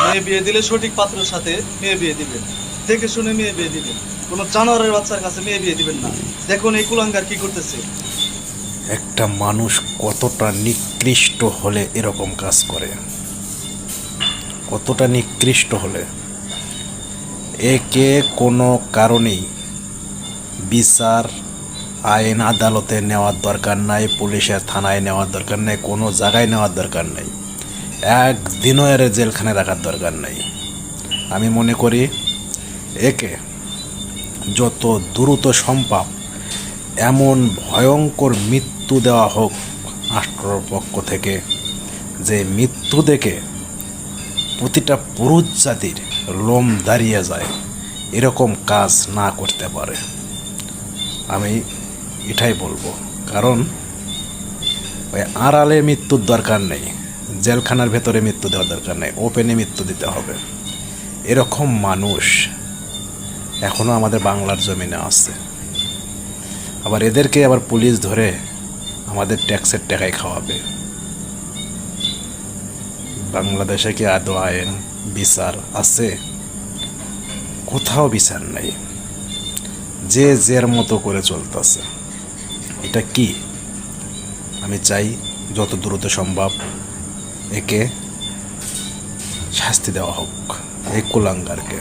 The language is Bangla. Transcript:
মেয়ে বিয়ে দিলে সঠিক পাত্রের সাথে মেয়ে বিয়ে দিবেন, দেখে শুনে মেয়ে বিয়ে দিবেন। কোনো জানোয়ারের বাচ্চার কাছে মেয়ে বিয়ে দিবেন না। দেখুন এই কুলাঙ্গার কি করতেছে। একটা মানুষ কতটা নিকৃষ্ট হলে এরকম কাজ করে, কতটা নিকৃষ্ট হলে একে কোনো কারণেই বিচার আইন আদালতে নেওয়ার দরকার নাই, পুলিশের থানায় নেওয়ার দরকার নাই, কোনো জায়গায় নেওয়ার দরকার নাই, একদিনও এর জেলখানায় রাখার দরকার নাই। আমি মনে করি একে যত দ্রুত সম্ভব এমন ভয়ঙ্কর মৃত্যু দেওয়া হোক রাষ্ট্রপক্ষ থেকে, যে মৃত্যু দেখে প্রতিটা পুরুষ জাতির লোম দাঁড়িয়ে যায়, এরকম কাজ না করতে পারে। আমি এটাই বলবো। কারণ ওই আড়ালে মৃত্যুর দরকার নেই, জেলখানার ভেতরে মৃত্যু দেওয়ার দরকার নেই, ওপেনে মৃত্যু দিতে হবে। এরকম মানুষ এখনও আমাদের বাংলার জমিনে আছে। আবার এদেরকে আবার পুলিশ ধরে আমাদের ট্যাক্সের টাকায় খাওয়াবে। বাংলাদেশে কি আদৌ আইন বিচার আছে? কোথাও বিচার নাই, যে যের মতো করে চলতেছে। এটা কি? আমি চাই যত দ্রুত সম্ভব একে শাস্তি দেওয়া হোক, এই কুলাঙ্গারকে।